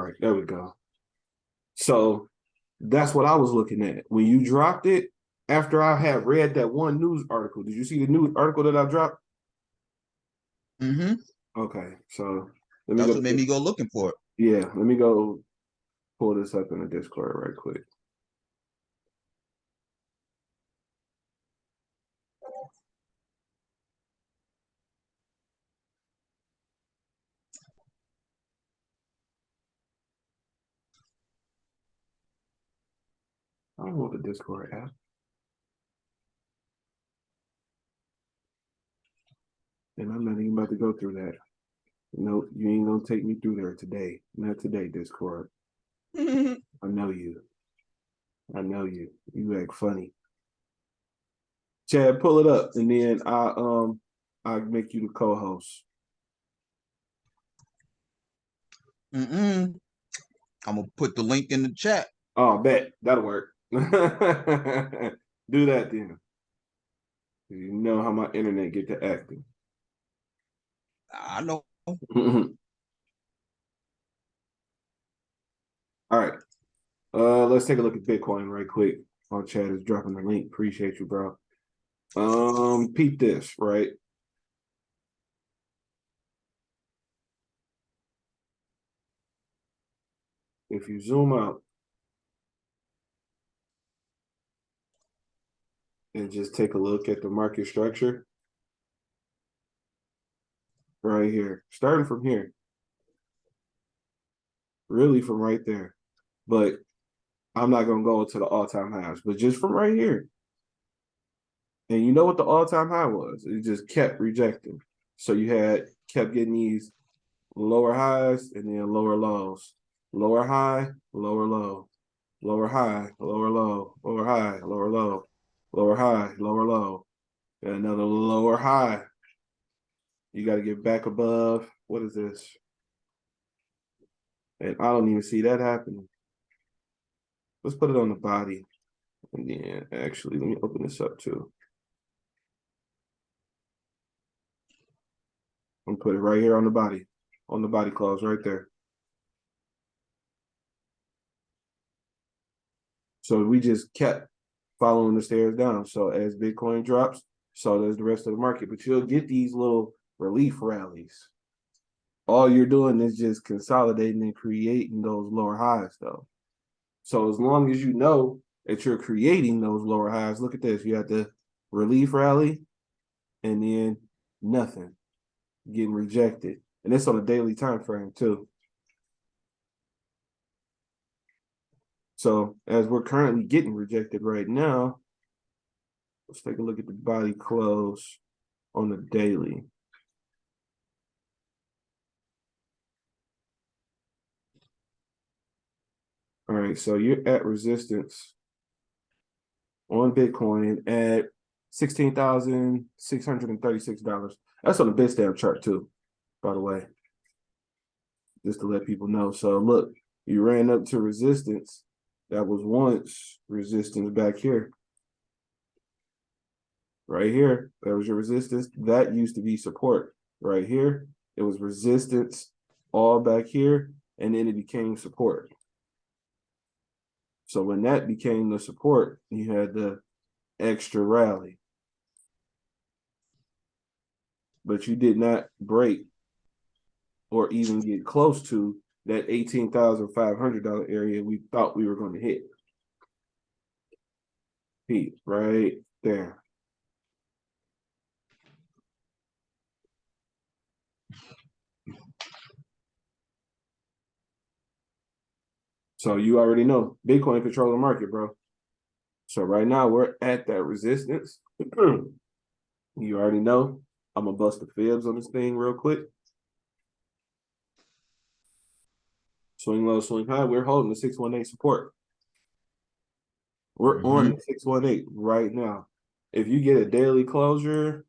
right, there we go. So that's what I was looking at. When you dropped it, after I had read that one news article, did you see the news article that I dropped? Mm-hmm. Okay, so let me That's go. what made me go looking for it. Yeah, let me go pull this up in the Discord right quick. I don't know the Discord app. And I'm not even about to go through that. No, you ain't gonna take me through there today. Not today, Discord. I know you. I know you. You act funny. Chad, pull it up, and then I make you the co-host. I'm gonna put the link in the chat. Oh, bet that'll work. Do that then. You know how my internet get to acting. I know. All right. Let's take a look at Bitcoin right quick. Our chat is dropping the link. Appreciate you, bro. Peep this, right? If you zoom out and just take a look at the market structure right here, starting from here, really from right there. But I'm not gonna go to the all-time highs, but just from right here. And you know what the all-time high was? It just kept rejecting. So you kept getting these lower highs and then lower lows. Lower high, lower low. Lower high, lower low. Lower high, lower low. Lower high, lower low. And another lower high. You got to get back above. What is this? And I don't even see that happening. Let's put it on the body. And then actually, let me open this up too. I'm gonna put it right here on the body clause right there. So we just kept following the stairs down. So as Bitcoin drops, so does the rest of the market. But you'll get these little relief rallies. All you're doing is just consolidating and creating those lower highs, though. So as long as you know that you're creating those lower highs, look at this. You have the relief rally and then nothing, getting rejected. And it's on a daily time frame too. So as we're currently getting rejected right now, let's take a look at the body close on the daily. All right, so you're at resistance on Bitcoin at $16,636. That's on the Bitstamp chart too, by the way, just to let people know. So look, you ran up to resistance. That was once resistance back here. Right here, that was your resistance. That used to be support. Right here, it was resistance all back here, and then it became support. So when that became the support, you had the extra rally. But you did not break or even get close to that $18,500 area we thought we were going to hit. Peak right there. So you already know Bitcoin control the market, bro. So right now we're at that resistance. You already know. I'm gonna bust the fibs on this thing real quick. Swing low, swing high. We're holding the 618 support. We're on the 618 right now. If you get a daily closure,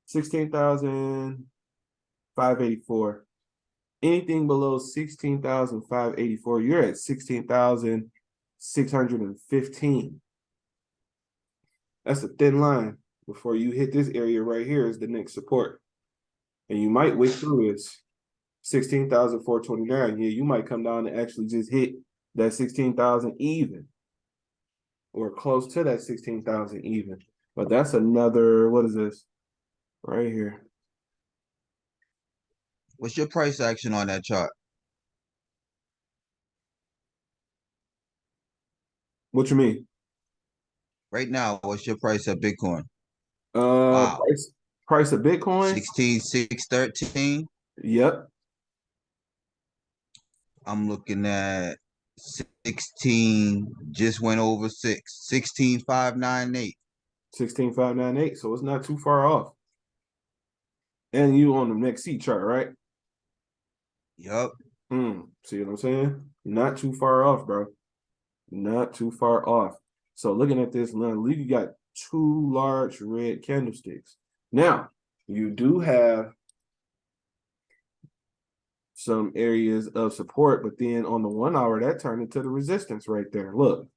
16,584. Anything below 16,584, you're at 16,615. That's a thin line. Before you hit this area right here is the next support. And you might wick through this 16,429. Yeah, you might come down and actually just hit that 16,000 even or close to that 16,000 even. But that's another, what is this? Right here. What's your price action on that chart? What you mean? Right now, what's your price of Bitcoin? Wow. Price of Bitcoin? 16,613. Yep. I'm looking at 16, just went over 16,598. 16,598. So it's not too far off. And you on the next C chart, right? Yup. See what I'm saying? Not too far off, bro. Not too far off. So looking at this now, you got two large red candlesticks. Now, you do have some areas of support, but then on the 1 hour, that turned into the resistance right there. Look,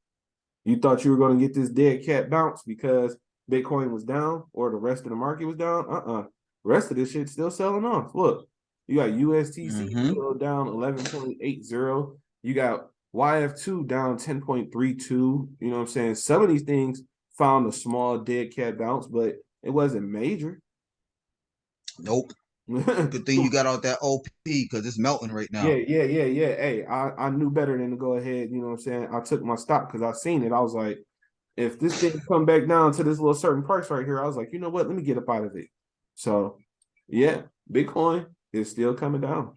you thought you were going to get this dead cat bounce because Bitcoin was down or the rest of the market was down. The rest of this shit's still selling off. Look, you got USTC still down 11.80. You got YF2 down 10.32. You know what I'm saying? Some of these things found a small dead cat bounce, but it wasn't major. Nope. Good thing you got out that OP because it's melting right now. Yeah. Hey, I knew better than to go ahead. You know what I'm saying? I took my stop because I seen it. I was like, if this thing come back down to this little certain price right here, I was like, you know what? Let me get up out of it. So, yeah, Bitcoin is still coming down.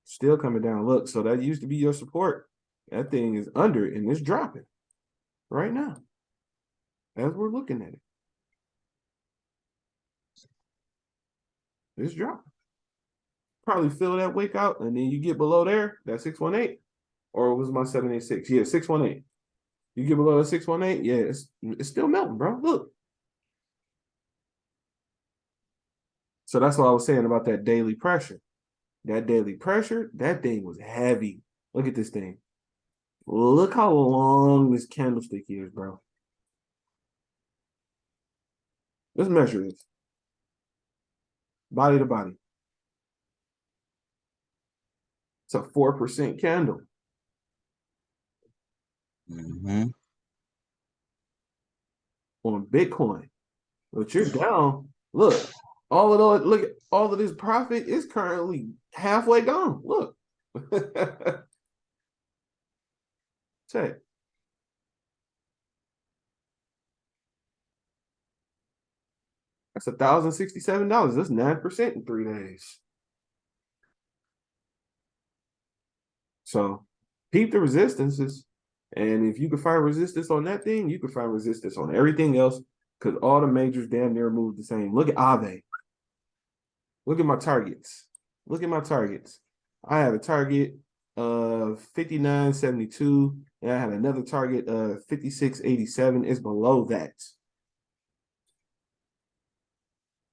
Still coming down. Look, so that used to be your support. That thing is under it and it's dropping right now as we're looking at it. It's dropping. Probably fill that wick out and then you get below there, that 618. Or it was my 786? Yeah, 618. You get below the 618, yeah, it's still melting, bro. Look. So that's what I was saying about that daily pressure. That daily pressure, that thing was heavy. Look at this thing. Look how long this candlestick is, bro. Let's measure this. Body to body. It's a 4% candle. On Bitcoin. But you're down. Look, look at all of this profit is currently halfway gone. Look. Check. That's $1,067. That's 9% in 3 days. So peep the resistances. And if you can find resistance on that thing, you can find resistance on everything else because all the majors damn near move the same. Look at Aave. Look at my targets. Look at my targets. I have a target of 59.72, and I had another target of 56.87. It's below that.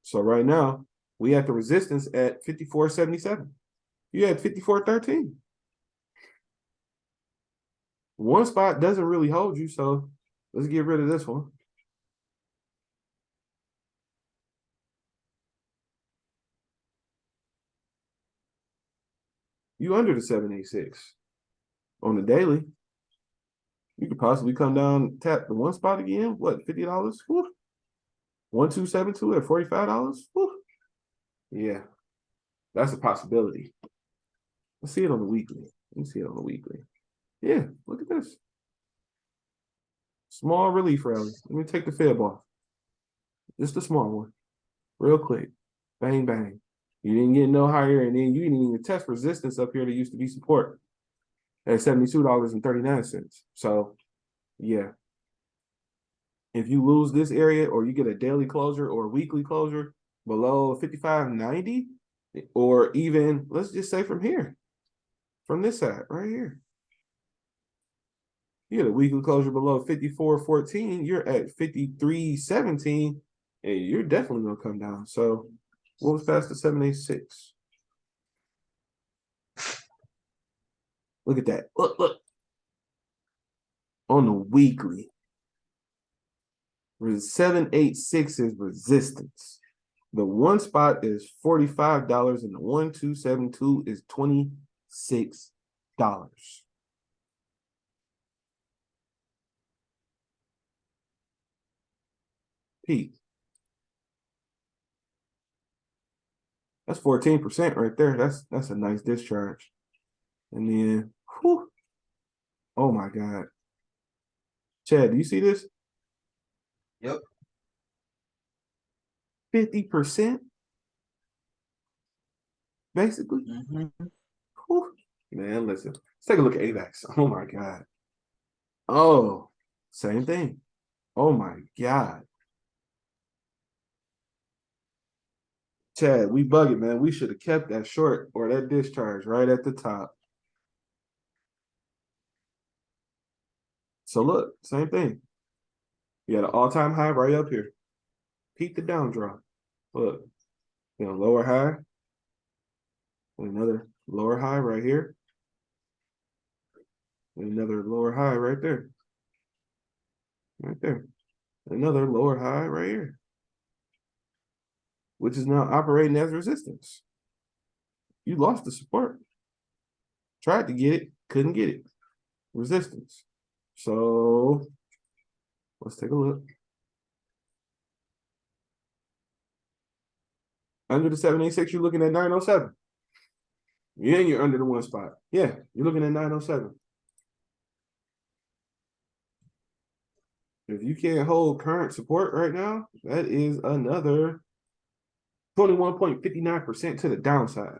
So right now, we have the resistance at 54.77. You had 54.13. One spot doesn't really hold you, so let's get rid of this one. You under the 786 on the daily. You could possibly come down, tap the one spot again. What, $50? 1272 at $45? Yeah, that's a possibility. Let's see it on the weekly. Let me see it on the weekly. Yeah, look at this. Small relief rally. Let me take the fib off. Just a small one. Real quick. Bang, bang. You didn't get no higher, and then you didn't even test resistance up here that used to be support at $72.39. So, yeah. If you lose this area or you get a daily closure or a weekly closure below 55.90, or even, let's just say from here, from this side right here. You get a weekly closure below 54.14, you're at 53.17, and you're definitely going to come down. So what was past the 786? Look at that. Look. On the weekly, 786 is resistance. The one spot is $45, and the 1272 is $26. Pete, that's 14% right there. That's a nice discharge. And then, whew, oh my God. Chad, do you see this? Yep. 50%, basically. Whew. Man, listen. Let's take a look at AVAX. Oh my God. Oh, same thing. Oh my God. Chad, we bug it, man. We should have kept that short or that discharge right at the top. So look, same thing. You got an all-time high right up here. Peak the down draw. Look, lower high. Another lower high right here. Another lower high right there. Right there. Another lower high right here. Which is now operating as resistance. You lost the support. Tried to get it, couldn't get it. Resistance. So let's take a look. Under the 786, you're looking at 907. Yeah, you're under the one spot. Yeah, you're looking at 907. If you can't hold current support right now, that is another 21.59% to the downside.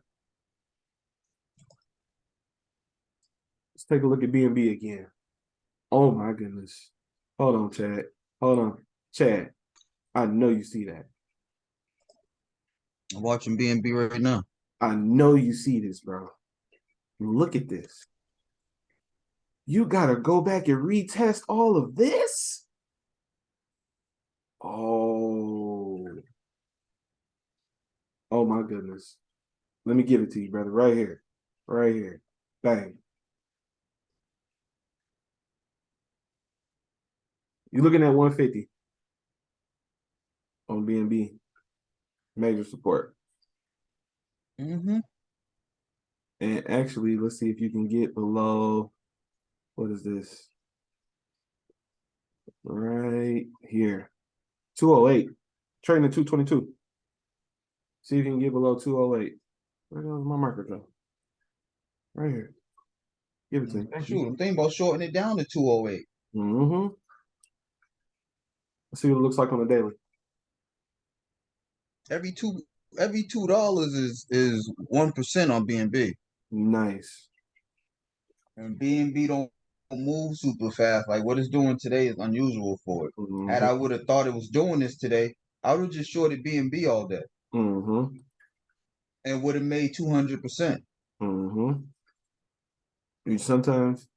Let's take a look at BNB again. Oh my goodness. Hold on, Chad. Hold on. Chad, I know you see that. I'm watching BNB right now. I know you see this, bro. Look at this. You gotta go back and retest all of this? Oh. Oh my goodness. Let me give it to you, brother. Right here. Right here. Bang. You're looking at 150 on BNB. Major support. And actually, let's see if you can get below, what is this? Right here. 208. Trading at 222. See if you can get below 208. Where does my marker go? Right here. Give it to me. Shoot, I'm thinking about shorting it down to 208. Let's see what it looks like on the daily. Every $2 is 1% on BNB. Nice. And BNB don't move super fast. Like what it's doing today is unusual for it. Had I would have thought it was doing this today, I would have just shorted BNB all day. And would have made 200%. Sometimes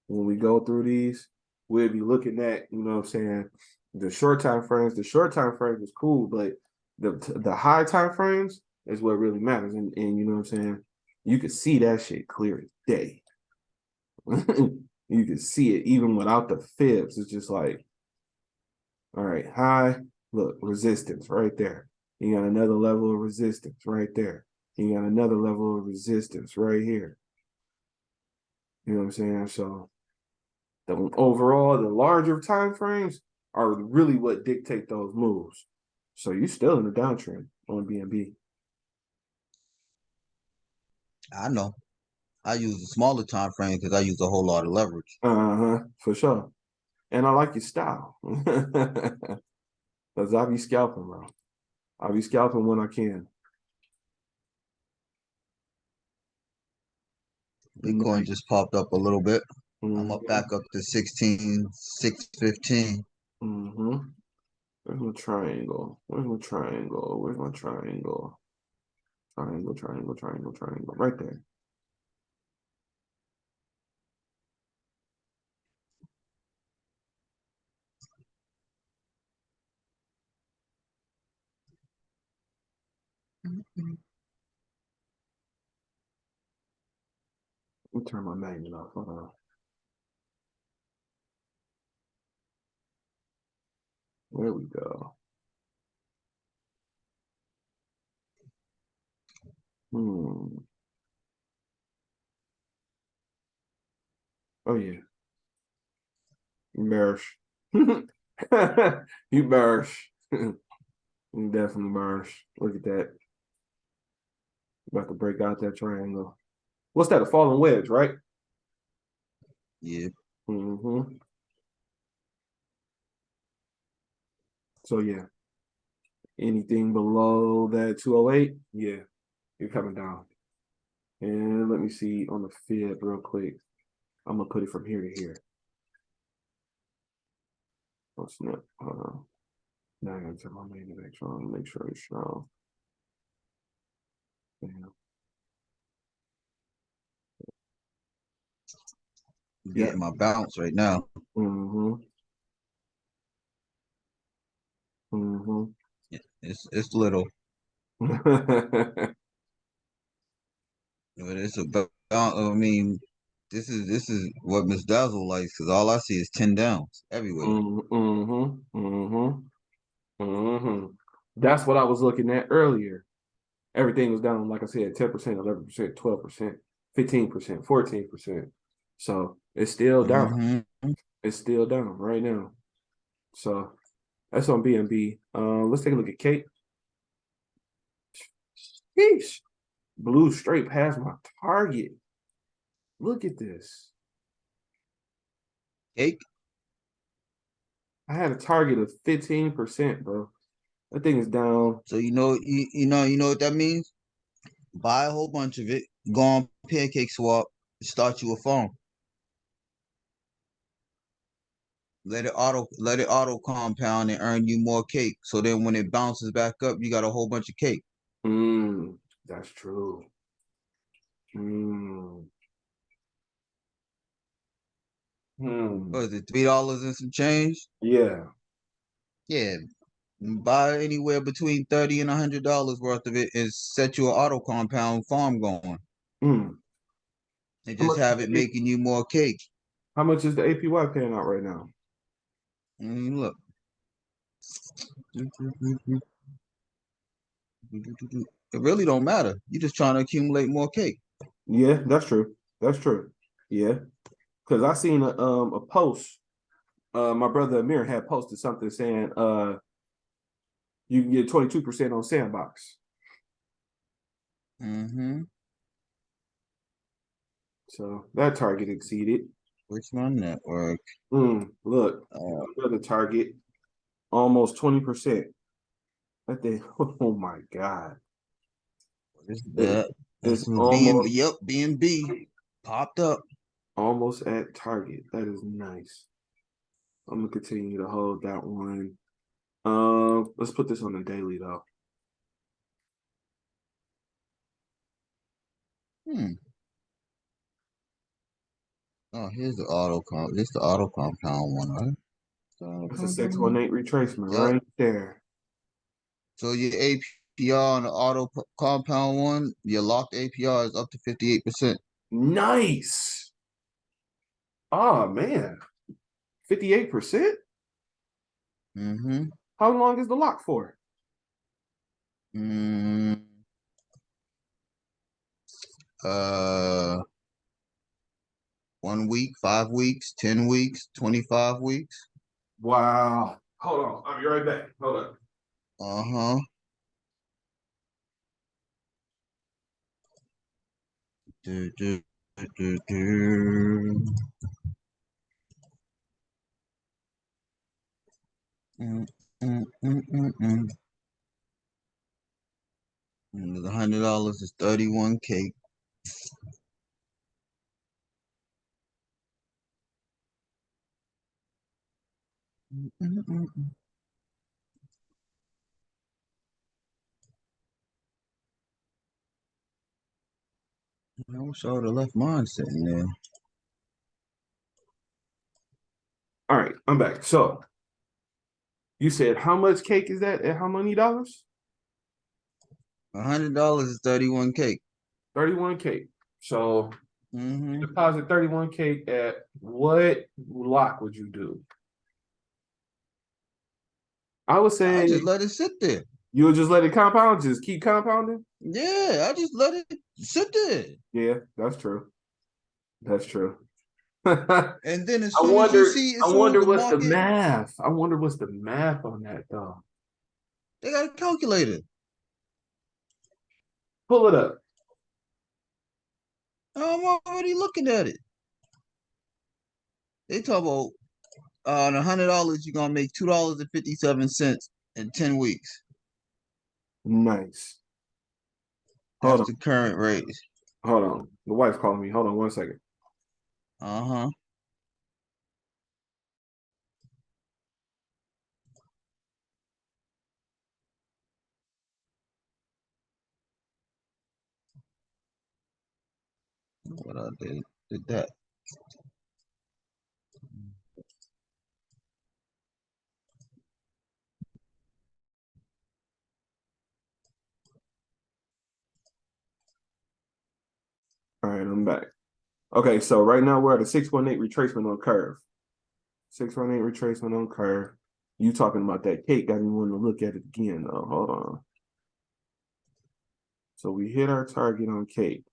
when we go through these, we'll be looking at, you know what I'm saying, the short time frames. The short time frames is cool, but the high time frames is what really matters. And you know what I'm saying? You can see that shit clear as day. You can see it even without the fibs. It's just like, all right, high, look, resistance right there. You got another level of resistance right there. You got another level of resistance right here. You know what I'm saying? So the overall, the larger time frames are really what dictate those moves. So you're still in the downtrend on BNB. I know. I use a smaller time frame because I use a whole lot of leverage. For sure. And I like your style. Because I be scalping, bro. I be scalping when I can. Bitcoin just popped up a little bit. I'm up back up to 16,615. Where's my triangle? Where's my triangle? Where's my triangle? Triangle, triangle, triangle, triangle. Right there. Let me turn my magnet off. Hold on. There we go. Hmm. Oh yeah. You bearish. You bearish. You definitely bearish. Look at that. About to break out that triangle. What's that? A falling wedge, right? Yeah. Mm-hmm. So yeah. Anything below that 208, yeah, you're coming down. And let me see on the fib real quick. I'm gonna put it from here to here. Oh snap. Hold on. Now I gotta tell my main event strong, make sure it's strong. Damn. I'm Yeah. getting my bounce right now. Mm-hmm. Mm-hmm. It's little, but it's about. I mean, this is what Miss Dazzle likes because all I see is 10 downs everywhere. Mm-hmm. Mm-hmm. Mm-hmm. That's what I was looking at earlier. Everything was down, like I said, 10%, 11%, 12%, 15%, 14%. So it's still down. Mm-hmm. It's still down right now. So that's on BNB. Let's take a look at Kate. Sheesh. Blue straight past my target. Look at this. Cake. I had a target of 15%, bro. That thing is down. So you know what that means. Buy a whole bunch of it. Go on Pancake Swap. Start you a farm. Let it auto compound and earn you more cake. So then when it bounces back up, you got a whole bunch of cake. That's true. Mm, What hmm. is it, $3 and some change? Yeah. Yeah. Buy anywhere between $30 and $100 worth of it and set you an auto compound farm going. Mm. And How just much is have it the A- making you more cake. how much is the APY paying out right now? Look. It really don't matter. You're just trying to accumulate more cake. Yeah, that's true. That's true. Yeah. Because I seen a post. My brother Amir had posted something saying you can get 22% on Sandbox. Mm-hmm. So that target exceeded. Which one network? Look, Uh, another target, almost 20%. I think, oh my God. what is It, that? it's That's what BNB. almost Yep, BNB popped up. almost at target. That is nice. I'm gonna continue to hold that one. Let's put this on the daily though. Hmm. Oh, here's the auto comp. This the auto compound one, right? The auto That's a compound. 618 retracement Yep. right there. So your APR on the compound one, your locked APR is up to 58%. Nice. Oh man, 58%. Mm-hmm. How long is the lock for? Mm, uh, 1 week, 5 weeks, 10 weeks, 25 weeks. Wow. Hold on. I'll be right back. Hold on. Uh-huh. Do, do, do, do. Mm, mm, mm, mm, mm. And the $100 is 31K. Mm, mm, mm, mm. I wish I would have left mine sitting there. All right, I'm back. So you said how much cake is that and how many dollars? $100 is 31K. 31K. So you Mm-hmm. deposit 31K at what lock would you do? I would I just say let it sit there. You'll just let it compound, just keep compounding? Yeah, I just let it sit there. Yeah, that's true. That's true. And then as I soon as you wonder, see, I as soon as wonder the what's the market, math. I wonder what's the math on that though. they got a calculator. Pull it up. I'm already looking at it. They talk about on $100, you're gonna make $2.57 in 10 weeks. Nice. Hold That's on. the current rate. Hold on. The wife calling me. Hold on 1 second. Uh-huh. What I did that. All right, I'm back. Okay, so right now we're at a 618 retracement on curve. 618 retracement on curve. You talking about that cake? Got me wanting to look at it again though. Hold on. So we hit our target on cake.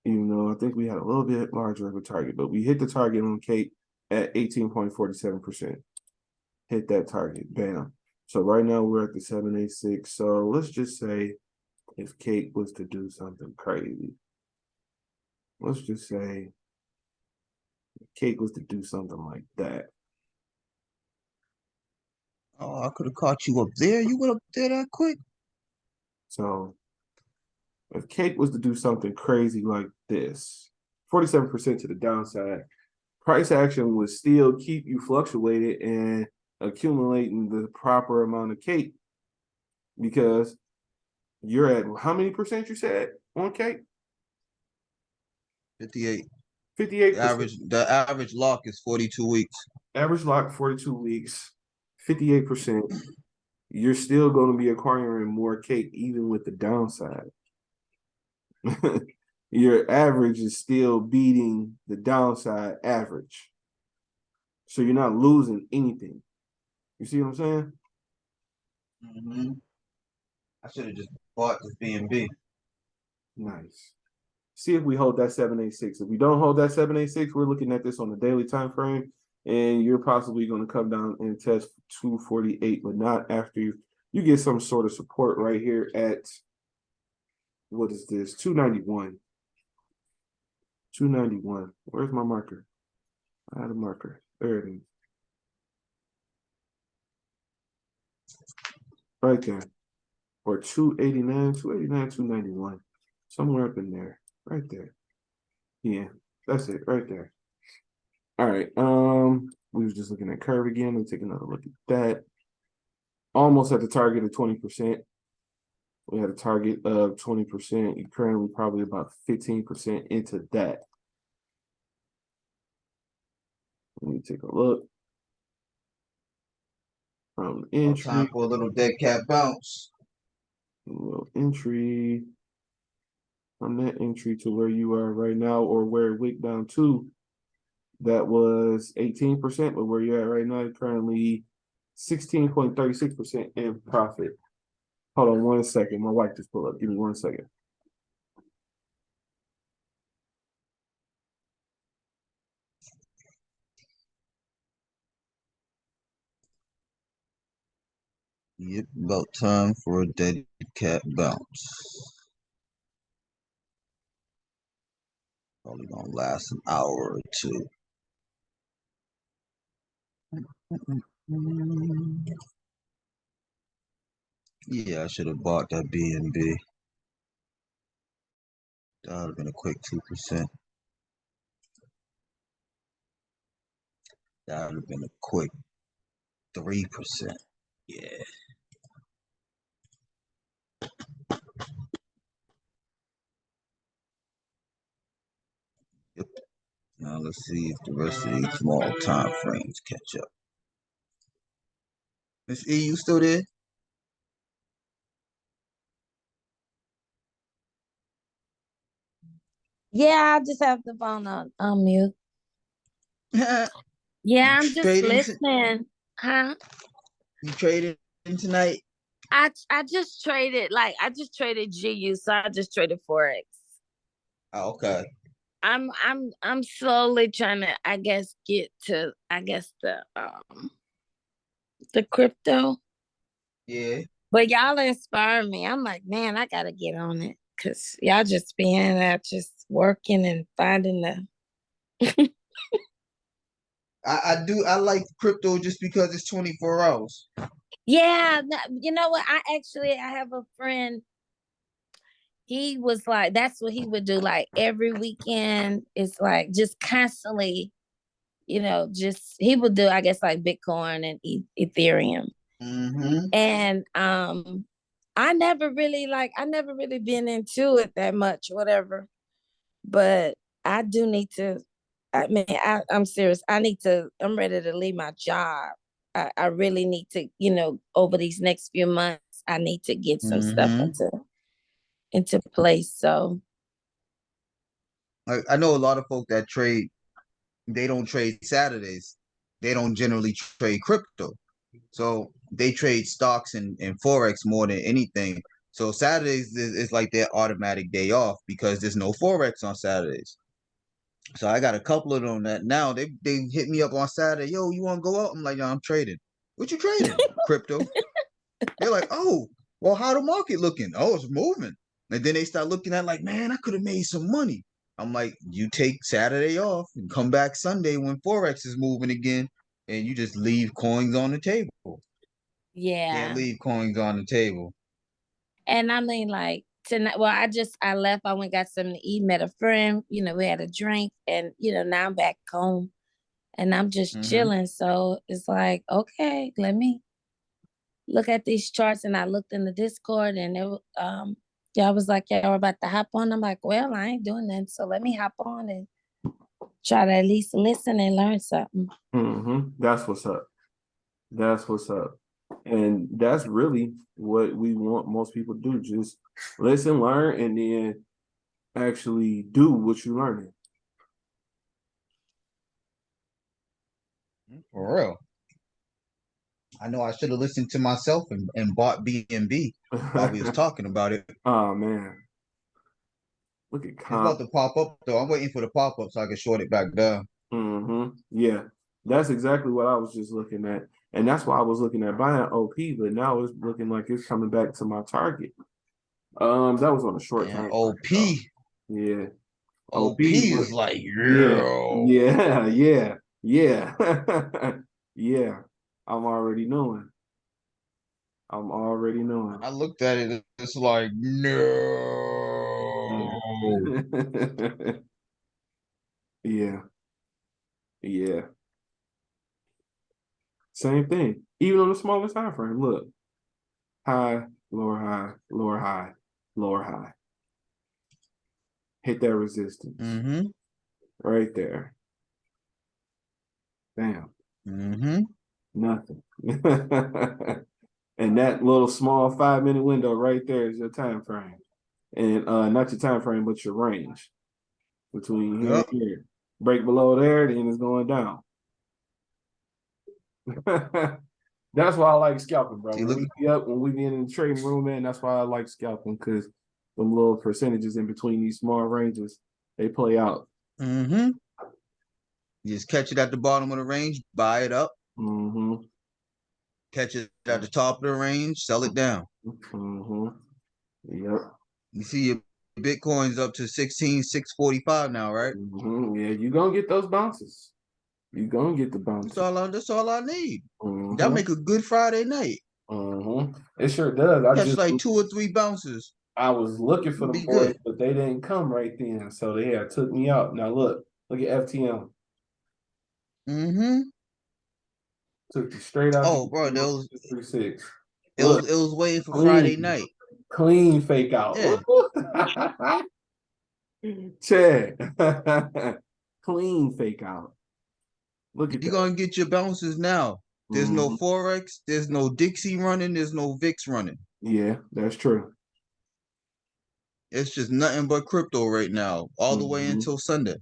Even though I think we had a little bit larger of a target, but we hit the target on cake at 18.47%. Hit that target. Bam. So right now we're at the 786. So let's just say if cake was to do something crazy. Let's just say cake was to do something like that. Oh, I could have caught you up there. You went up there that quick? So if cake was to do something crazy like this, 47% to the downside, price action would still keep you fluctuated and accumulating the proper amount of cake because you're at how many percent you said on cake? 58. The 58%. average lock is 42 weeks. Average lock 42 weeks, 58%. You're still going to be acquiring more cake even with the downside. Your average is still beating the downside average. So you're not losing anything. You see what I'm saying? Mm-hmm. I should have just bought this BNB. Nice. See if we hold that 786. If we don't hold that 786, we're looking at this on the daily time frame, and you're possibly going to come down and test 248, but not after you get some sort of support right here at what is this? 291. 291. Where's my marker? I had a marker. There it is. Right there. Or 289, 289, 291. Somewhere up in there. Right there. Yeah, that's it right there. All right. We was just looking at curve again. Let's take another look at that. Almost at the target of 20%. We had a target of 20%. You're currently probably about 15% into that. Let me take a look. Time for a little dead cat bounce. A little entry. From that entry to where you are right now, or where it wicked down to, that was 18%, but where you're at right now, you're currently 16.36% in profit. Hold on 1 second. My wife just pulled up. Give me 1 second. Yep, about time for a dead cat bounce. Probably gonna last an hour or two. Yeah, I should have bought that BNB. That would have been a quick 2%. That would have been a quick 3%. Yeah. Yep. Now let's see if the rest of these small time frames catch up. Miss E, you still there? Yeah, I just have the phone on mute. Yeah, You I'm just trading? listening. Huh? You trading tonight? I just traded GU, so I just traded Forex. Oh, okay. I'm slowly trying to, I guess, get to, the crypto. Yeah. But y'all inspire me. I'm like, man, I gotta get on it because y'all just being out, just working and finding the. I like crypto just because it's 24 hours. Yeah, you know what? I have a friend. He was like, that's what he would do. Like every weekend, it's like just constantly, just he would do, I guess, like Bitcoin and Ethereum. Mm-hmm. And I never really been into it that much, whatever. But I do need to. I mean, I'm serious. I'm ready to leave my job. I really need to, over these next few months, I need to get some stuff Mm-hmm. into place. So I know a lot of folk that trade. They don't trade Saturdays. They don't generally trade crypto. So they trade stocks and Forex more than anything. So Saturdays is like their automatic day off because there's no Forex on Saturdays. So I got a couple of them that now they hit me up on Saturday. Yo, you want to go out? I'm like, yo, I'm trading. What you trading? Crypto. They're like, oh, well, how the market looking? Oh, it's moving. And then they start looking at like, man, I could have made some money. I'm like, you take Saturday off and come back Sunday when Forex is moving again, and you just leave coins on the table. Can't yeah. leave coins on the table. And I mean, like tonight, well, I left. I went got something to eat, met a friend. We had a drink, and now I'm back home, and I'm just Mm-hmm. chilling. So it's like, okay, let me look at these charts. And I looked in the Discord, and y'all was like, y'all were about to hop on. I'm like, well, I ain't doing that, so let me hop on and try to at least listen and learn something. Mm-hmm. That's what's up. That's what's up. And that's really what we want most people to do. Just listen, learn, and then actually do what you're learning. For real. I know I should have listened to myself and bought BNB while we was talking about it. Oh man. Look at It's about comp. to pop up though. I'm waiting for the pop up so I can short it back down. Mm-hmm. Yeah. That's exactly what I was just looking at. And that's why I was looking at buying OP, but now it's looking like it's coming back to my target. That was on a short And time frame. OP, Yeah. OP OP was is like, yeah, yo. yeah. Yeah. I'm already knowing. I looked at it, it's like, no. Yeah. Yeah. Same thing. Even on the smallest time frame. Look. High, lower high, lower high, lower high. Hit that resistance. Mm-hmm. Right there. Bam. Mm-hmm. Nothing. And that little small 5-minute window right there is your time frame. And not your time frame, but your range between here Yep. and here. Break below there, then it's going down. That's why I like scalping, bro. See, look. When we be in the trading room, man, that's why I like scalping, because them little percentages in between these small ranges, they play out. Mm-hmm. You just catch it at the bottom of the range, buy it up. Mm-hmm. Catch it at the top of the range, sell it down. Mm-hmm. Yep. You see your Bitcoin's up to 16,645 now, right? Mm-hmm. Yeah, you gonna get those bounces. You gonna get the bounces. That's all I need. Mm-hmm. That make a good Friday night. Mm-hmm. It sure does. Catch like 2 or 3 bounces. I was looking for them Be boys, good. but they didn't come right then. So they took me out. Now look at FTM. Mm-hmm. Took you straight out Oh, to bro, that was 36. it Look, was waiting for clean, Friday night. clean fake out. Yeah. Chad. Clean fake out. Look at You're that. gonna get your bounces now. There's no Forex, there's no Dixie running, there's no VIX running. Yeah, that's true. It's just nothing but crypto right now, all the way until Sunday.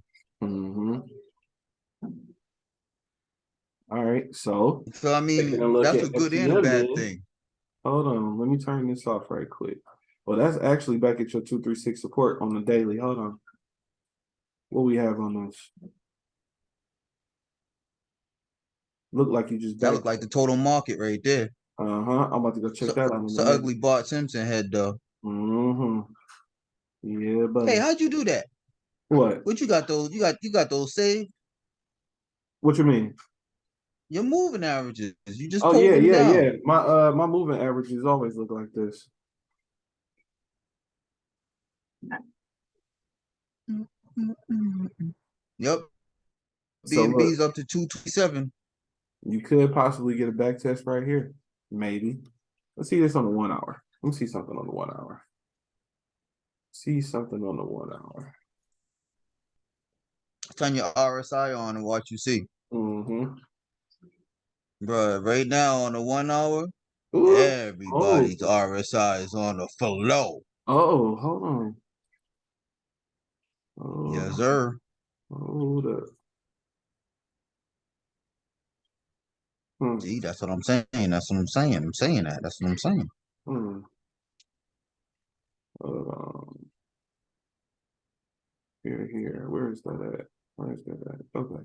Mm-hmm. All right, so So I taking a mean, look that's at a good and a FTM bad then. thing. Hold on. Let me turn this off right quick. Well, that's actually back at your 236 support on the daily. Hold on. What we have on this? Look like you just That back. look like the total market right there. I'm about to go check that out. It's an ugly Bart Simpson head though. Yeah, buddy. Hey, how'd you do that? What? What you got those? You got those saved? What you mean? Your moving averages. You just Oh pulled them down. yeah. My moving averages always look like this. Yep. So B&B's look, up to 227. you could possibly get a back test right here. Maybe. Let's see this on the 1 hour. Let me see something on the 1 hour. See something on the 1 hour. Turn your RSI on and watch you see. Mm-hmm. Bruh, right now on the 1 hour, Ooh. everybody's RSI is on the flow. Oh, hold on. Yes, Oh, sir. hold up. See, that's what I'm saying. That's what I'm saying. I'm saying that. That's what I'm saying. Hmm. Here. Where is that at? Where is that at? Okay.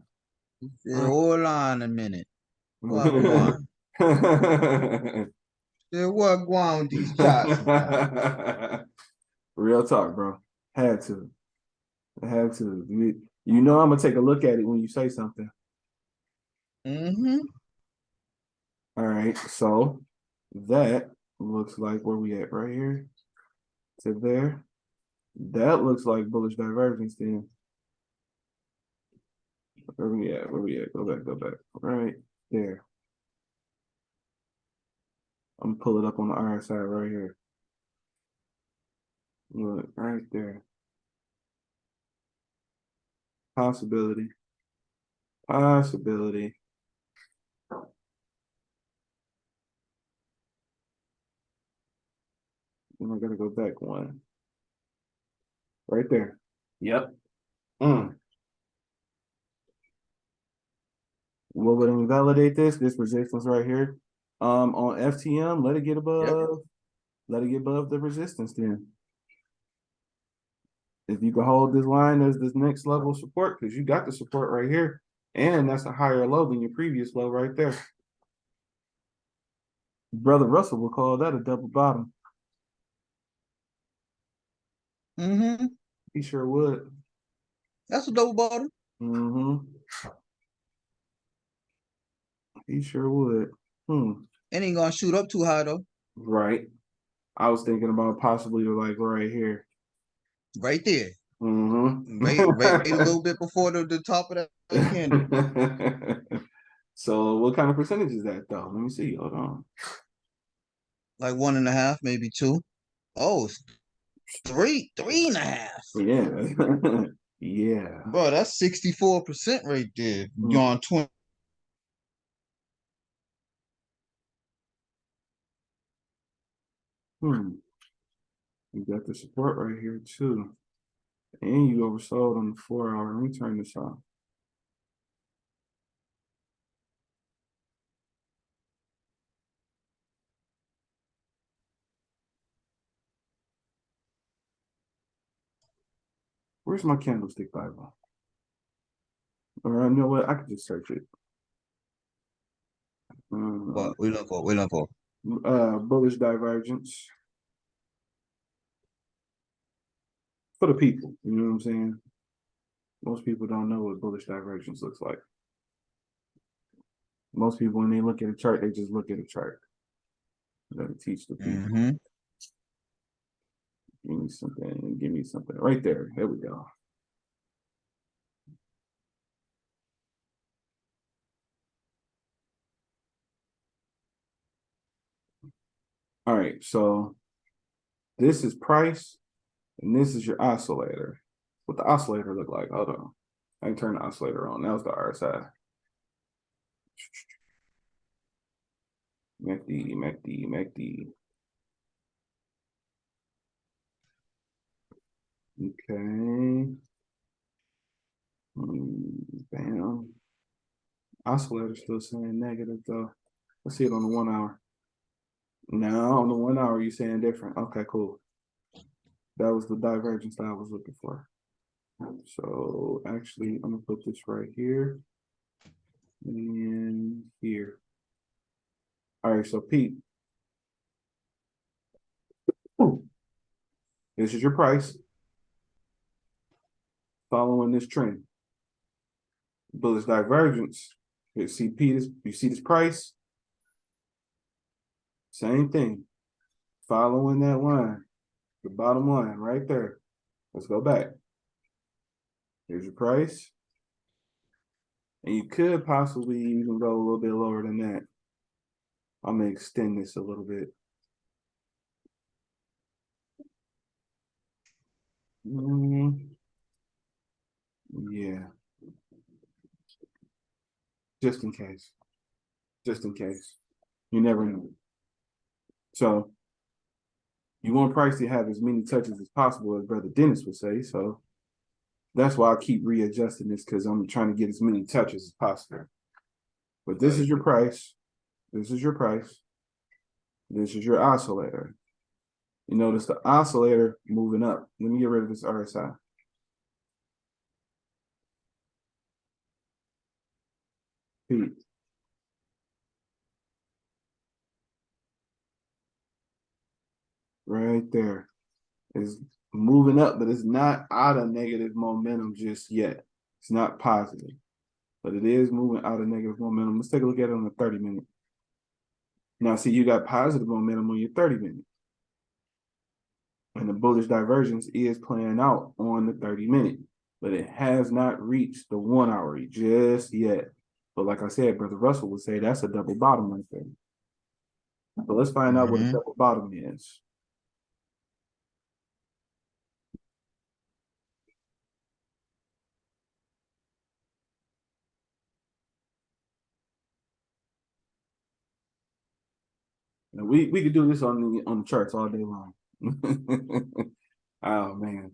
Yeah, hold on a minute. What going? Yeah, what going with these charts, man? Real talk, bro. Had to. I had to. You know I'm gonna take a look at it when you say something. Mm-hmm. All right. So that looks like where we at right here to there. That looks like bullish divergence then. Where we at? Where we at? Go back. Right there. I'm gonna pull it up on the iron side right here. Look, right there. Possibility. Possibility. And I gotta go back one. Right there. Yep. What would invalidate this? This resistance right here. On FTM, let it get Yep. above. Let it get above the resistance then. If you can hold this line as this next level of support, because you got the support right here, and that's a higher low than your previous low right there. Brother Russell will call that a double bottom. Mm-hmm. He sure would. That's a double bottom. Mm-hmm. He sure would. It ain't gonna shoot up too high though. Right. I was thinking about possibly like right here. Right there. Mm-hmm. Right a little bit before the top of that candle. So what kind of percentage is that though? Let me see. Hold on. Like 1.5, maybe 2. Oh, three and a half. Yeah. Yeah. Bro, that's 64% right there. Mm. You're on 20. You got the support right here too. And you oversold on the 4 hour. Let me turn this off. Where's my candlestick Bible? Or you know what? I could just search it. What we look for? We look for. Bullish divergence for the people. You know what I'm saying? Most people don't know what bullish divergence looks like. Most people, when they look at a chart, they just look at a chart. You gotta teach the people. Mm-hmm. Give me something. Give me something. Right there. There we go. All right. So this is price, and this is your oscillator. What the oscillator look like? Hold on. I can turn the oscillator on. That was the RSI. MACD. Okay. Bam. Oscillator still saying negative though. Let's see it on the 1 hour. Now on the 1 hour, you saying different. Okay, cool. That was the divergence that I was looking for. So actually, I'm gonna put this right here and here. All right, so Pete, this is your price following this trend. Bullish divergence. You see Pete, you see this price? Same thing. Following that line, the bottom line right there. Let's go back. Here's your price. And you could possibly even go a little bit lower than that. I'm gonna extend this a little bit. Yeah. Just in case. Just in case. You never know. So you want price to have as many touches as possible, as Brother Dennis would say. So that's why I keep readjusting this, because I'm trying to get as many touches as possible. But this is your price. This is your price. This is your oscillator. You notice the oscillator moving up. Let me get rid of this RSI. Pete. Right there. It's moving up, but it's not out of negative momentum just yet. It's not positive, but it is moving out of negative momentum. Let's take a look at it on the 30-minute. Now, see, you got positive momentum on your 30-minute. And the bullish divergence is playing out on the 30-minute, but it has not reached the 1 hour just yet. But like I said, Brother Russell would say that's a double bottom right there. So let's find out what a double bottom is. And we could do this on the charts all day long. Oh man.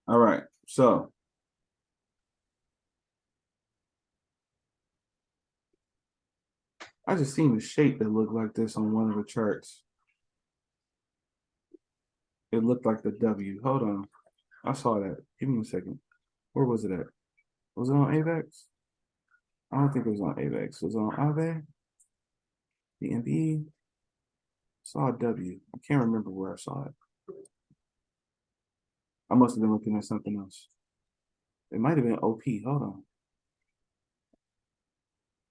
All right. So I just seen a shape that looked like this on one of the charts. It looked like the W. Hold on. I saw that. Give me a second. Where was it at? Was it on AVAX? I don't think it was on AVAX. Was it on AVE? DMB? Saw a W. I can't remember where I saw it. I must have been looking at something else. It might have been OP. Hold on.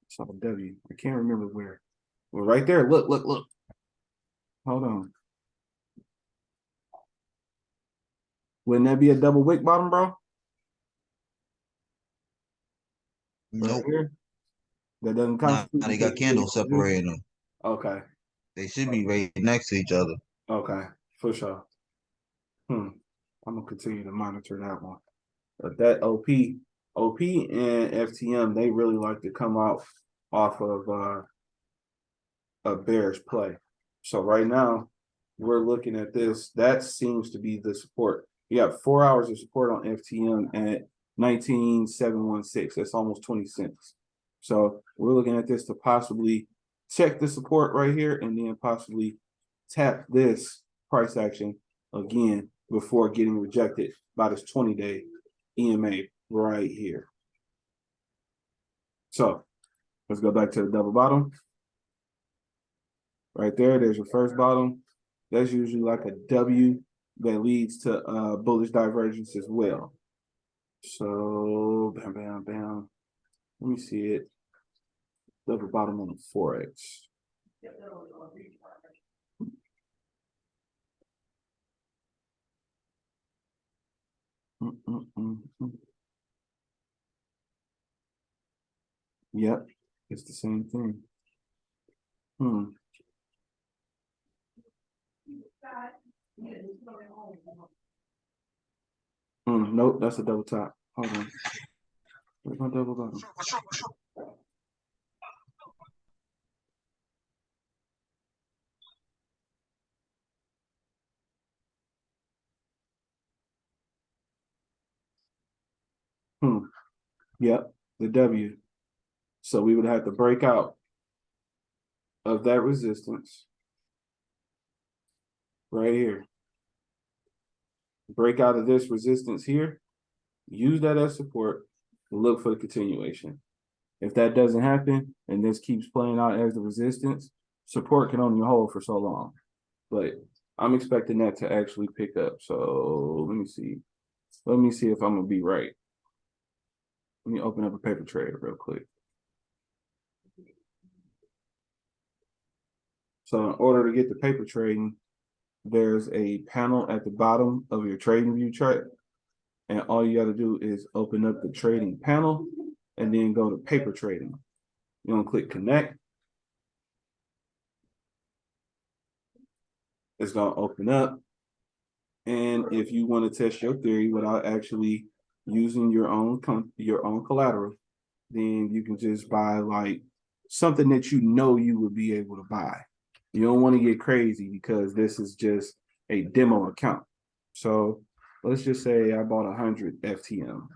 I saw a W. I can't remember where. Well, right there. Look, look, look. Hold on. Wouldn't that be a double wick bottom, bro? Right Nope. here? That doesn't Nah, constitute they got candles separating them. Okay. They should be right next to each other. Okay. For sure. I'm gonna continue to monitor that one. But that OP and FTM, they really like to come out off of a bearish play. So right now, we're looking at this. That seems to be the support. You got 4 hours of support on FTM at 19,716. That's almost 20 cents. So we're looking at this to possibly check the support right here and then possibly tap this price action again before getting rejected by this 20-day EMA right here. So let's go back to the double bottom. Right there, there's your first bottom. That's usually like a W that leads to bullish divergence as well. So bam, bam, bam. Let me see it. Double bottom on the Forex. Yep, it's the same thing. Nope, that's a double top. Hold on. Where's my double bottom? Yep, the W. So we would have to break out of that resistance right here. Break out of this resistance here, use that as support, and look for the continuation. If that doesn't happen and this keeps playing out as the resistance, support can only hold for so long. But I'm expecting that to actually pick up. So let me see. Let me see if I'm gonna be right. Let me open up a paper trade real quick. So in order to get the paper trading, there's a panel at the bottom of your trading view chart. And all you got to do is open up the trading panel and then go to paper trading. You're gonna click connect. It's gonna open up. And if you want to test your theory without actually using your own collateral, then you can just buy like something that you know you would be able to buy. You don't want to get crazy because this is just a demo account. So let's just say I bought 100 FTM.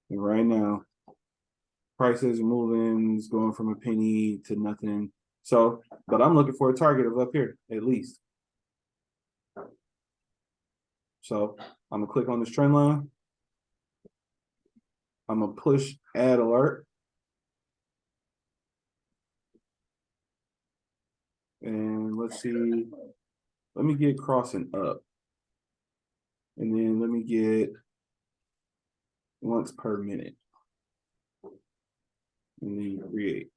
And right now, prices are moving, it's going from a penny to nothing. So, but I'm looking for a target of up here at least. So I'm gonna click on this trend line. I'm gonna push add alert. And let's see, let me get crossing up. And then let me get once per minute. And then create.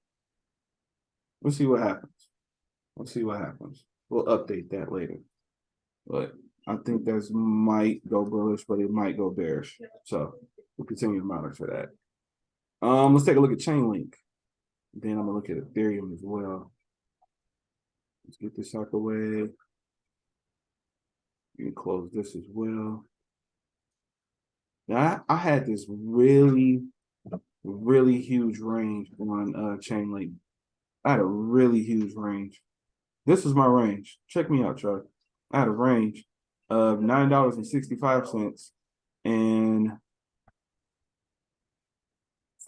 We'll see what happens. Let's see what happens. We'll update that later. But I think that's might go bullish, but it might go bearish. So we'll continue to monitor that. Let's take a look at Chainlink. Then I'm gonna look at Ethereum as well. Let's get this out the way. You can close this as well. Now I had this really huge range on Chainlink. I had a really huge range. This was my range. Check me out, y'all. I had a range of $9.65 and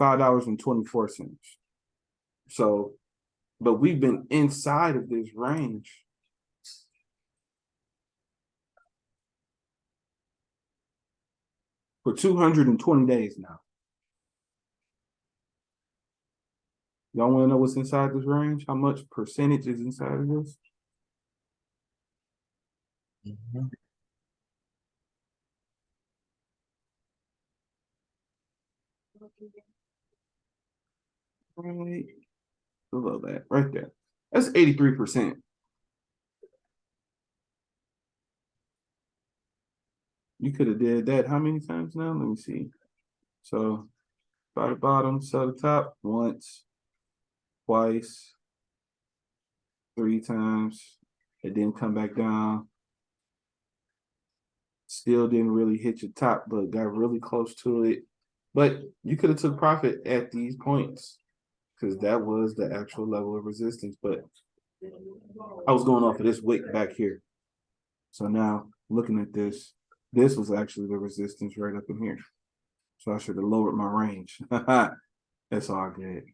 $5.24. So, but we've been inside of this range for 220 days now. Y'all want to know what's inside this range? How much percentage is inside of this? Right below that, right there. That's 83%. You could have did that how many times now? Let me see. So by the bottom, sell the top once, twice, 3 times. It didn't come back down. Still didn't really hit your top, but got really close to it. But you could have took profit at these points because that was the actual level of resistance. But I was going off of this wick back here. So now looking at this, this was actually the resistance right up in here. So I should have lowered my range. That's all good.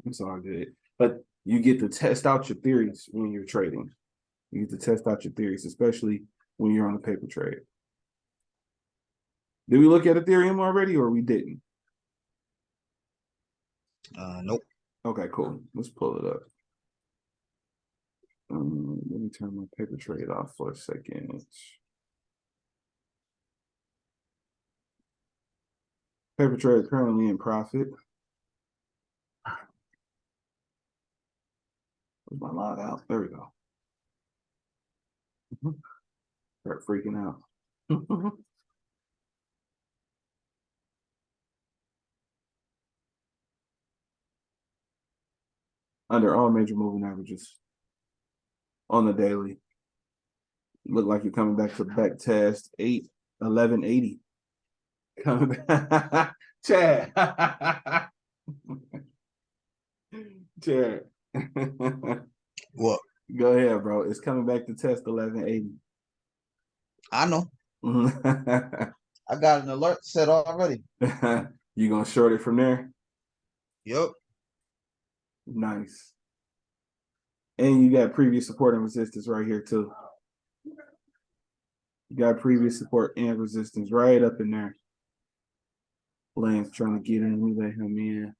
It's all good. But you get to test out your theories when you're trading. You get to test out your theories, especially when you're on a paper trade. Did we look at Ethereum already or we didn't? Nope. Okay, cool. Let's pull it up. Let me turn my paper trade off for a second. Paper trade currently in profit. Where's my log out? There we go. Start freaking out. Under all major moving averages on the daily. Look like you're coming back to back test 8-1180. Coming back. Chad. Chad. What? Go ahead, bro. It's coming back to test 1180. I know. I got an alert set already. You gonna short it from there? Yep. Nice. And you got previous support and resistance right here too. You got previous support and resistance right up in there. Lance trying to get in. We let him in.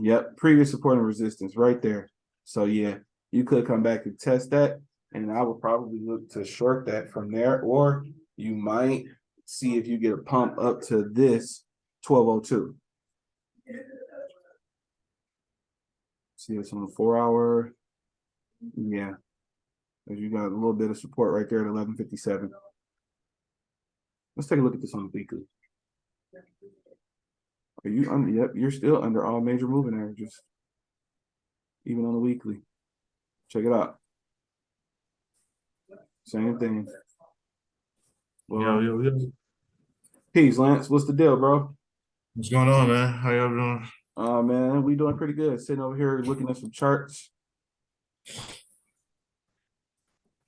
Yep, previous support and resistance right there. So yeah, you could come back and test that, and I would probably look to short that from there, or you might see if you get a pump up to this 1202. See, it's on the 4 hour. Yeah, you got a little bit of support right there at 1157. Let's take a look at this on the weekly. Are you under? Yep, you're still under all major moving averages, even on the weekly. Check it out. Same thing. Well, Yo. peace, Lance. What's the deal, bro? What's going on, man? How y'all doing? Man, we doing pretty good. Sitting over here looking at some charts.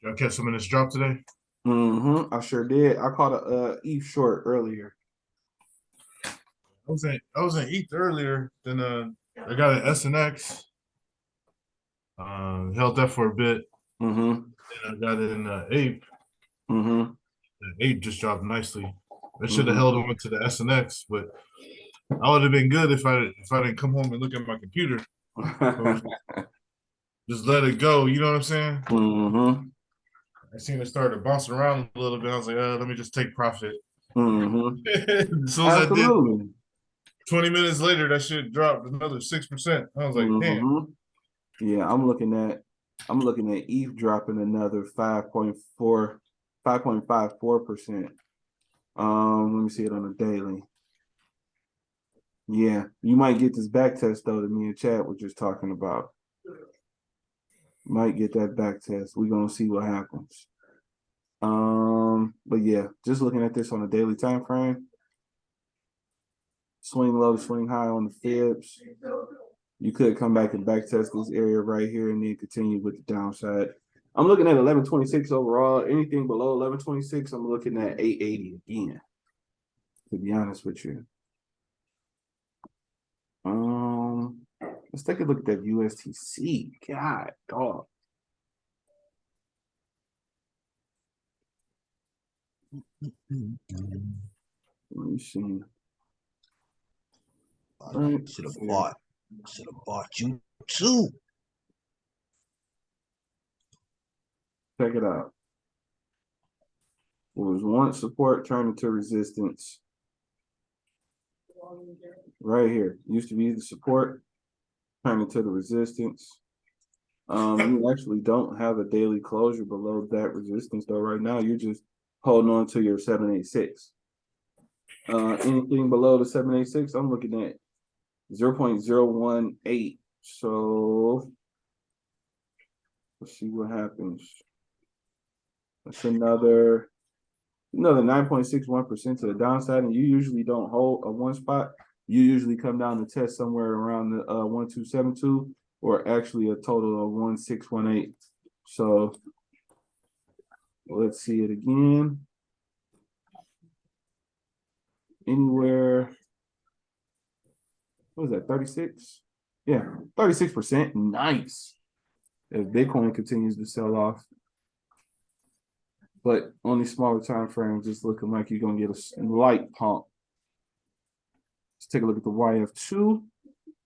Y'all catch some of this drop today? I sure did. I caught a ETH short earlier. I was in ETH earlier. Then I got an SNX. Held that for a bit. Mm-hmm. Then I got it in Ape. Mm-hmm. The Ape just dropped nicely. I should Mm-hmm. have held on to the SNX, but I would have been good if I didn't come home and look at my computer. So just let it go. You know what I'm saying? Mm-hmm. I seen it started bouncing around a little bit. I was like, let me just take profit. Mm-hmm. As soon as I did, Absolutely. 20 minutes later, that shit dropped another 6%. I was like, damn. Mm-hmm. Yeah, I'm looking at ETH dropping another 5.54%. Let me see it on a daily. Yeah, you might get this back test though that me and Chad were just talking about. Might get that back test. We're gonna see what happens. But yeah, just looking at this on a daily time frame. Swing low, swing high on the fibs. You could come back and back test this area right here and then continue with the downside. I'm looking at 1126 overall. Anything below 1126, I'm looking at 880 again. To be honest with you. Let's take a look at that USTC. God, dog. Let me see. Right. Should have bought. Should have bought you too. Check it out. It was once support turned into resistance. Right here. Used to be the support, turned into the resistance. You actually don't have a daily closure below that resistance though. Right now, you're just holding on to your 786. Anything below the 786, I'm looking at 0.018. So let's see what happens. That's another 9.61% to the downside, and you usually don't hold a one spot. You usually come down to test somewhere around the 1272, or actually a total of 1618. So let's see it again. Anywhere, what was that, 36? Yeah, 36%. Nice. As Bitcoin continues to sell off. But on these smaller time frames, it's looking like you're going to get a light pump. Let's take a look at the YF2.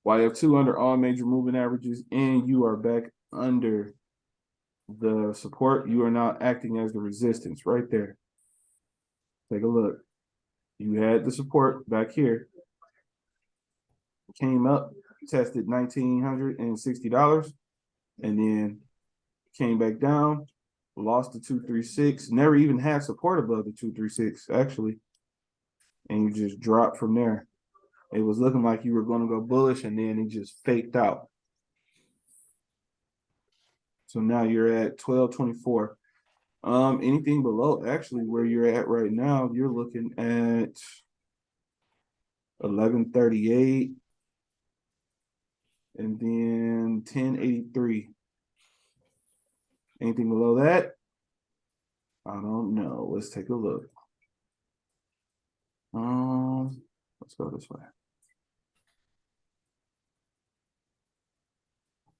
YF2 under all major moving averages, and you are back under the support. You are now acting as the resistance right there. Take a look. You had the support back here. Came up, tested $1,960, and then came back down, lost the 236, never even had support above the 236, actually. And you just dropped from there. It was looking like you were going to go bullish, and then it just faked out. So now you're at 1224. Anything below actually where you're at right now, you're looking at 1138 and then 1083. Anything below that? I don't know. Let's take a look. Let's go this way.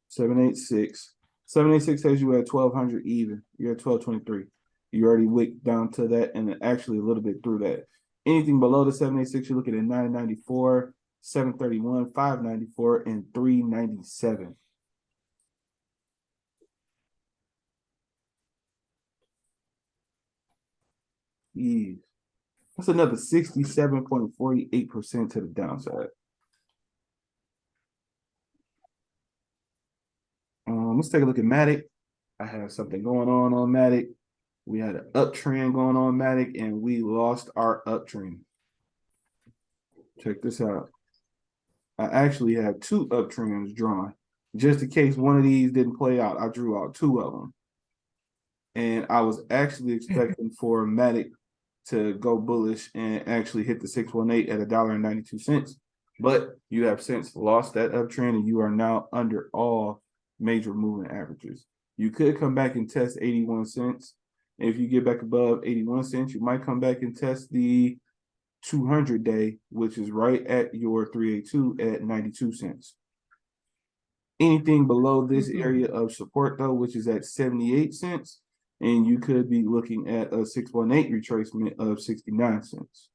786. 786 has you at 1200 even. You're at 1223. You already wicked down to that and actually a little bit through that. Anything below the 786, you're looking at 994, 731, 594, and 397. Jeez. That's another 67.48% to the downside. Let's take a look at Matic. I have something going on Matic. We had an uptrend going on Matic, and we lost our uptrend. Check this out. I actually have 2 uptrends drawn. Just in case one of these didn't play out, I drew out 2 of them. And I was actually expecting for Matic to go bullish and actually hit the 618 at $1.92. But you have since lost that uptrend, and you are now under all major moving averages. You could come back and test 81 cents. If you get back above 81 cents, you might come back and test the 200-day, which is right at your 382 at 92 cents. Anything below this area of support, though, which is at 78 cents, and you could be looking at a 618 retracement of 69 cents.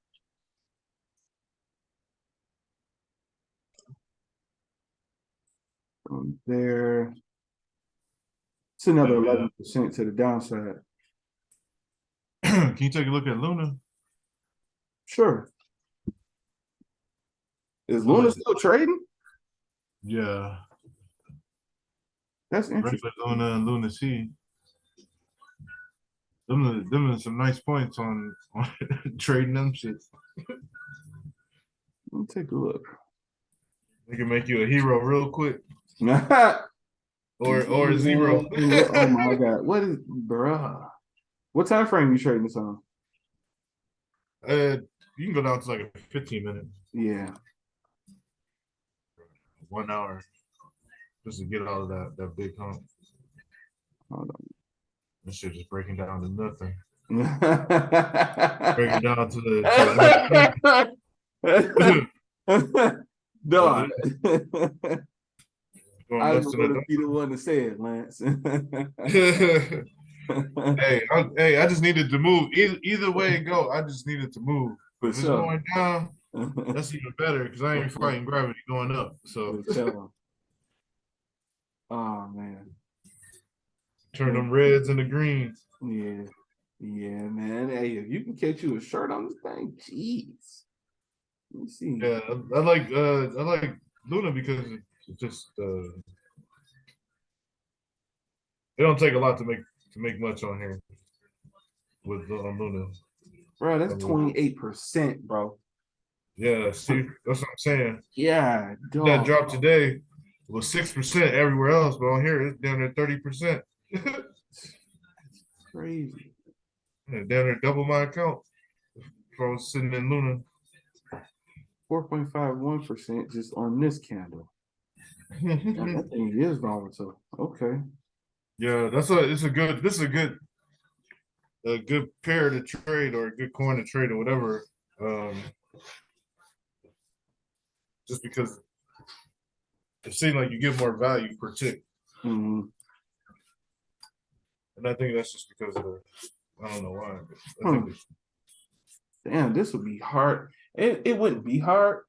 From there, it's another 11% to the downside. Can you take a look at Luna? Sure. Is Luna still trading? Yeah. That's interesting. Regular Luna and Luna C. Them are some nice points on trading them shit. Let me take a look. They can make you a hero real quick. or a zero. Oh my god. What is bruh? What time frame you trading this on? You can go down to like a 15-minute. Yeah. 1 hour. Just to get all of that big hump. Hold on. This shit just breaking down to nothing. Breaking down to the Dog. I less don't than want to be the one to say it, Lance. Hey, I just needed to move. Either way it go, I just needed to move. For if it's sure. going down, that's even better because I ain't fighting gravity going up. So oh man. Turn them reds into greens. Yeah. Yeah, man. Hey, if you can catch you a shirt on this thing, jeez. Let me see. Yeah, I like Luna because it just it don't take a lot to make much on here with Luna. Bro, that's 28%, bro. Yeah, see, that's what I'm saying. Yeah, dog. That drop today was 6% everywhere else, but on here it's down there 30%. Crazy. Yeah, down there double my account if I was sitting in Luna. 4.51% just on this candle. And that thing is volatile. Okay. Yeah, this is a good pair to trade or a good coin to trade or whatever. Just because it seems like you get more value per tick. Mm-hmm. And I think that's just because of I don't know why. But I think damn, this would be hard. It wouldn't be hard.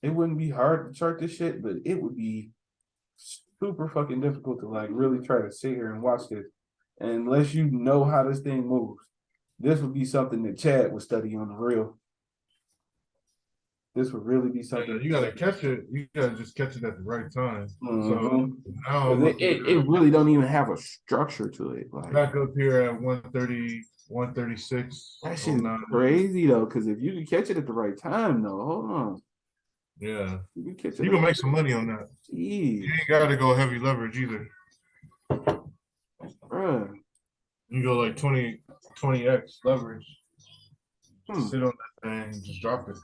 It wouldn't be hard to chart this shit, but it would be super fucking difficult to like really try to sit here and watch this. And unless you know how this thing moves, this would be something that Chad would study on the real. This would really be something. You gotta catch it. You gotta just catch it at the right time. Mm-hmm. So now it really don't even have a structure to it. Like back up here at 130, 136. That shit is crazy though, because if you can catch it at the right time, though, hold on. Yeah, you can catch it. You can make some money on that. Jeez. You ain't gotta go heavy leverage either. Bruh. You go like 20x leverage. Sit on that thing and just drop it.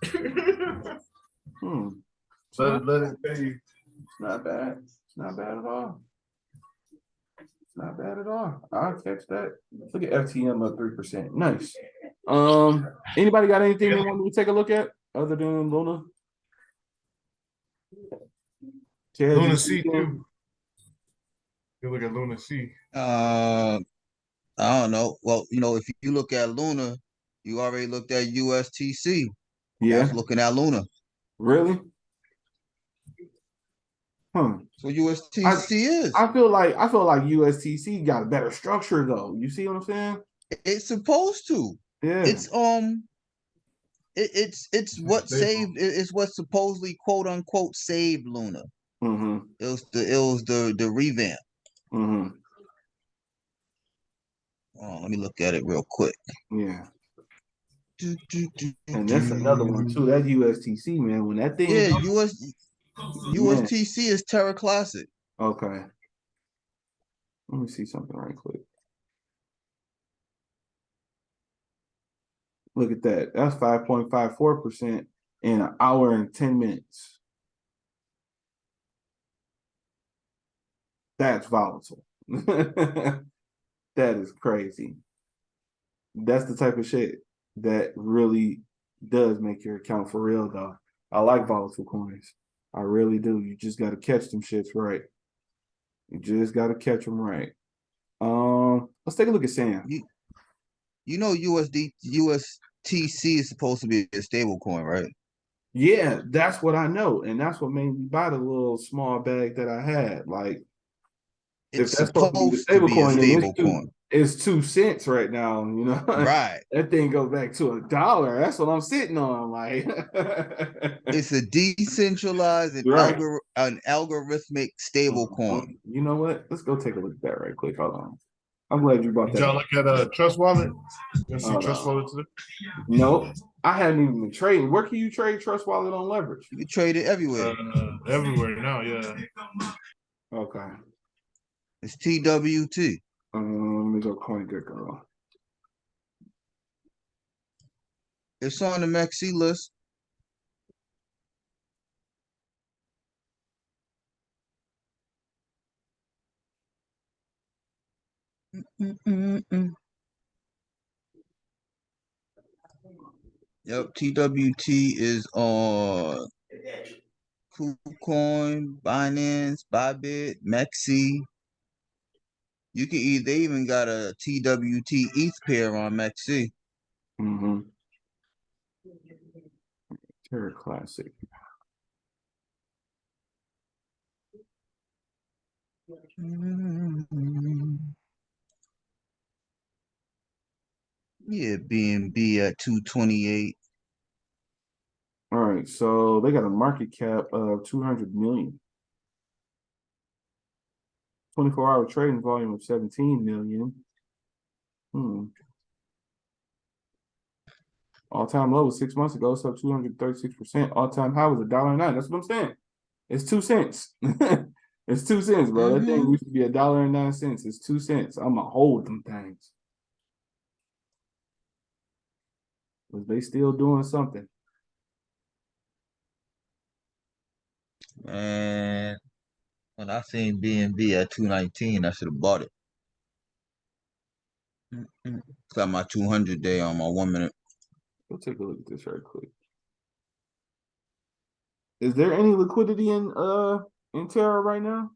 Let it pay you. It's not bad. It's not bad at all. It's not bad at all. I'll catch that. Look at FTM up 3%. Nice. Anybody got anything they want me to take a look at? other than Luna? Luna ChatGPT C thing? too. You look at Luna C. I don't know. Well, if you look at Luna, you already looked at USTC. Yeah, That's looking at Luna. really? Huh. So USTC is. I feel like USTC got a better structure though. You see what I'm saying? It's supposed to. Yeah. It's what saved. It's what supposedly quote unquote saved Luna. Mm-hmm. It was the revamp. Mm-hmm. Oh, let me look at it real quick. Yeah. And that's another one too. That USTC, man. When that thing Yeah, goes, man. USTC is Terra Classic. Okay. Let me see something right quick. Look at that. That's 5.54% in an hour and 10 minutes. That's volatile. That is crazy. That's the type of shit that really does make your account for real, though. I like volatile coins. I really do. You just got to catch them shits right. You just got to catch them right. Let's take a look at Sam. USTC is supposed to be a stable coin, right? Yeah, that's what I know, and that's what made me buy the little small bag that I had. Like, if It's that's supposed to be the supposed to stable be a coin, then stable coin. it's 2 cents right now. You know, Right. that thing goes back to $1. That's what I'm sitting on. Like, It's a decentralized and right. an algorithmic stable coin. You know what? Let's go take a look at that right quick. Hold on. I'm glad you brought Did that y'all up. look at Trust Wallet? You see Hold Trust on. Wallet today? Nope. I haven't even been trading. Where can you trade Trust Wallet on leverage? You can trade it everywhere. Everywhere now, yeah. Okay. It's TWT. Let me go CoinGecko. It's on the Maxi list. Yep, TWT is on KuCoin, Binance, Bybit, Maxi. They even got a TWT ETH pair on Maxi. Mm-hmm. Terra Classic. Yeah, BNB at 228. All right, so they got a market cap of 200 million. 24-hour trading volume of 17 million. All-time low was 6 months ago, so 236%. All-time high was $1.09. That's what I'm saying. It's 2 cents. It's 2 cents, bro. That thing used to be $1.09. It's 2 cents. I'ma hold them things. But they still doing something. And when I seen BNB at 219, I should have bought it. Got my 200 day on my 1 minute. Go take a look at this right quick. Is there any liquidity in Terra right now?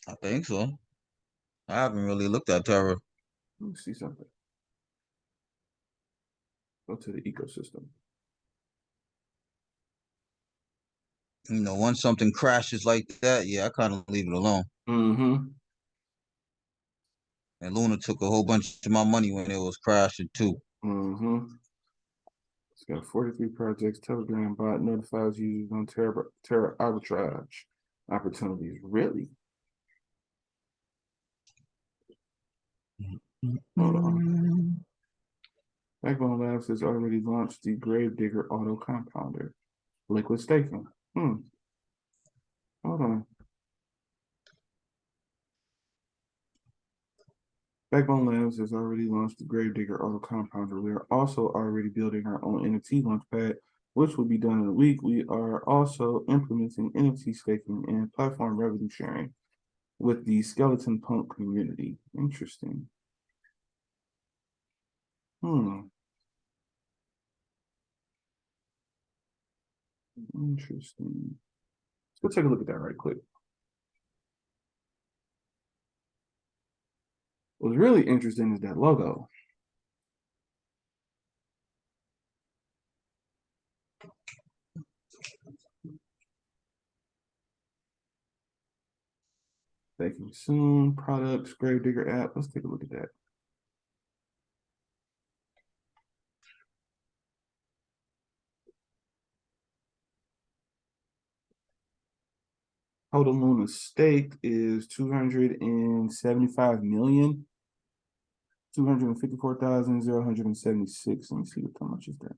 I think so. I haven't really looked at Terra. Let me see something. Go to the ecosystem. Once something crashes like that, yeah, I kind of leave it alone. Mm-hmm. And Luna took a whole bunch of my money when it was crashing too. Mm-hmm. It's got 43 projects. Telegram bot notifies users on Terra arbitrage opportunities. Really? Hold on. Backbone Labs has already launched the Gravedigger Auto Compounder. Liquid staking. Hold on. Backbone Labs has already launched the Gravedigger Auto Compounder. We are also already building our own NFT launchpad, which will be done in a week. We are also implementing NFT staking and platform revenue sharing with the Skeleton Punk community. Interesting. Interesting. Let's go take a look at that right quick. What's really interesting is that logo. Thank soon. Products, Gravedigger app. Let's take a look at that. Total Luna stake is 275 million. 254,076. Let me see how much is that.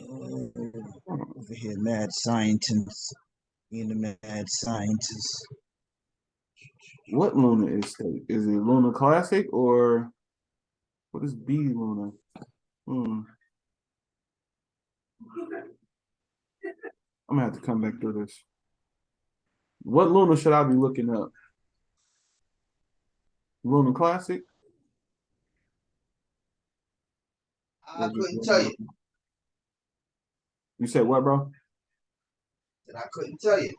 Over here, mad scientists. Being the mad scientists. What Luna is stake? Is it Luna Classic or what is B Luna? I'm gonna have to come back through this. What Luna should I be looking up? Luna Classic? I couldn't tell you. You said what, bro? I couldn't tell you.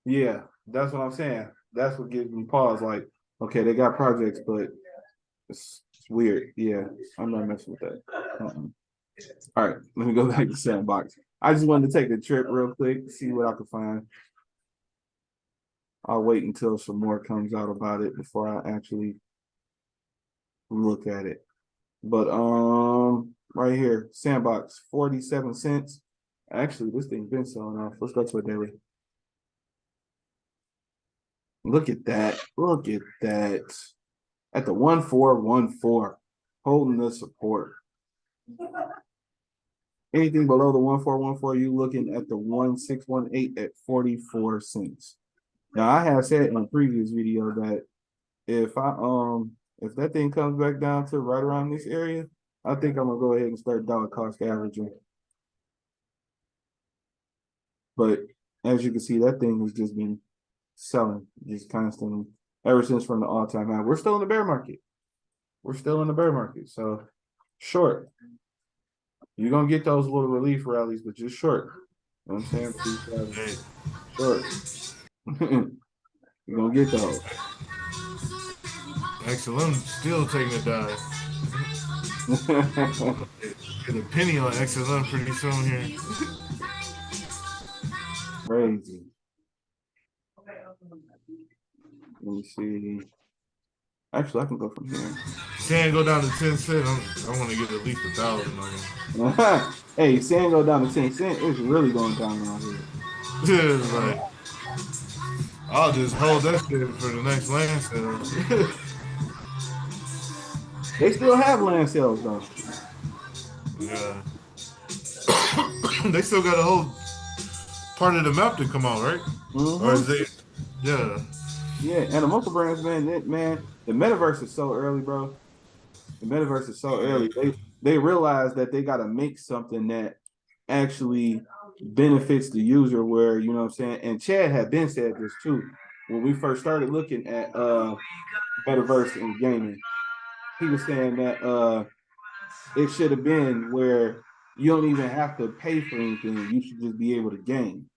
Yeah, that's what I'm saying. That's what gives me pause. Like, okay, they got projects, but it's weird. Yeah, I'm not messing with that. All right, let me go back to Sandbox. I just wanted to take a trip real quick, see what I could find. I'll wait until some more comes out about it before I actually look at it. But right here, Sandbox, 47 cents. Actually, this thing's been selling off. Let's go to a daily. Look at that. Look at that. At the 1414, holding the support. Anything below the 1414, you looking at the 1618 at 44 cents. Now, I have said in a previous video that if that thing comes back down to right around this area, I think I'm gonna go ahead and start dollar cost averaging. But as you can see, that thing has just been selling just constantly ever since from the all-time high. We're still in the bear market. We're still in the bear market. So short. You're gonna get those little relief rallies, but just short. You know what I'm saying? Short. You're gonna get those. XLM still taking a dive. Get a penny on XLM pretty soon here. Crazy. Let me see. Actually, I can go from here. Sand go down to 10 cents. I want to get at least 1,000 on it. Hey, sand go down to 10 cents. It's really going down around here. Like, I'll just hold that shit for the next land sale. They still have land sales though. Yeah. They still got a whole part of the map to come out, right? Or is they? Yeah. Yeah, and the multiple brands, man, the metaverse is so early, bro. The metaverse is so early. They realize that they got to make something that actually benefits the user. Where you know what I'm saying. And Chad had been said this too when we first started looking at metaverse and gaming. He was saying that it should have been where you don't even have to pay for anything. You should just be able to game.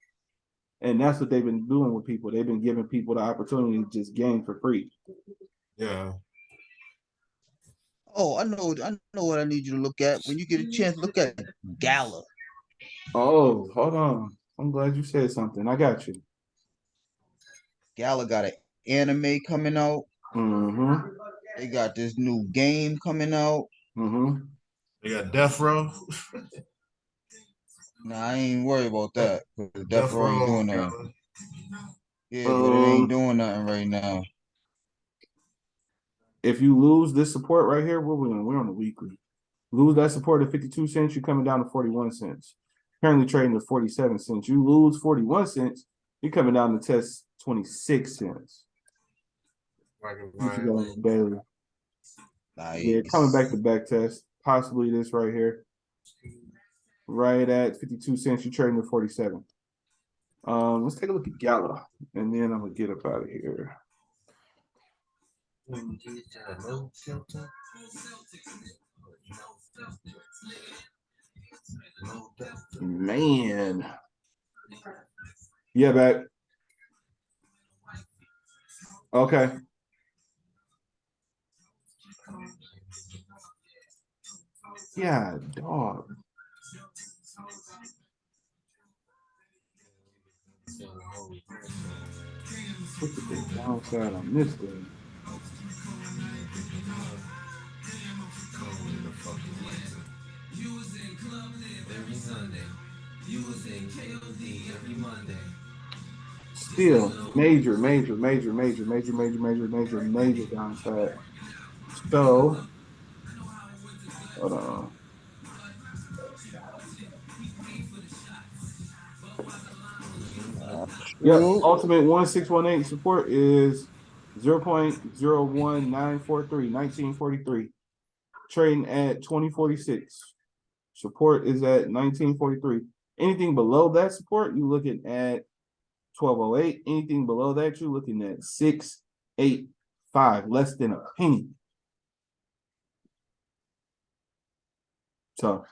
And that's what they've been doing with people. They've been giving people the opportunity to just game for free. Yeah. Oh, I know what I need you to look at. When you get a chance, look at Gala. Oh, hold on. I'm glad you said something. I got you. Gala got an anime coming out. Mm-hmm. They got this new game coming out. Mm-hmm. They got Death Row. Nah, I ain't worried about that. Death Row ain't doing nothing. Yeah, but it ain't doing nothing right now. If you lose this support right here, we're on the weekly. Lose that support at 52 cents, you're coming down to 41 cents. Currently trading at 47 cents. You lose 41 cents, you're coming down to test 26 cents. Daily. Nice. Yeah, coming back to back test. Possibly this right here. right at 52 cents. You're trading at 47. Let's take a look at Gala, and then I'm gonna get up out of here. Man. Yeah, back. Okay. Yeah, dog. Look at the downside on this thing. Still major downside. So hold on. Yep, True. ultimate 1618 support is 0.01943, 1943. Trading at 2046. Support is at 1943. Anything below that support, you're looking at 1208. Anything below that, you're looking at 685, less than a penny. So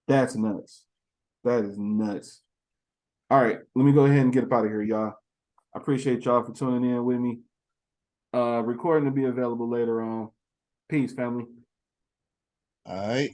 that's nuts. That is nuts. All right, let me go ahead and get up out of here, y'all. I appreciate y'all for tuning in with me. Recording to be available later on. Peace, family. All right.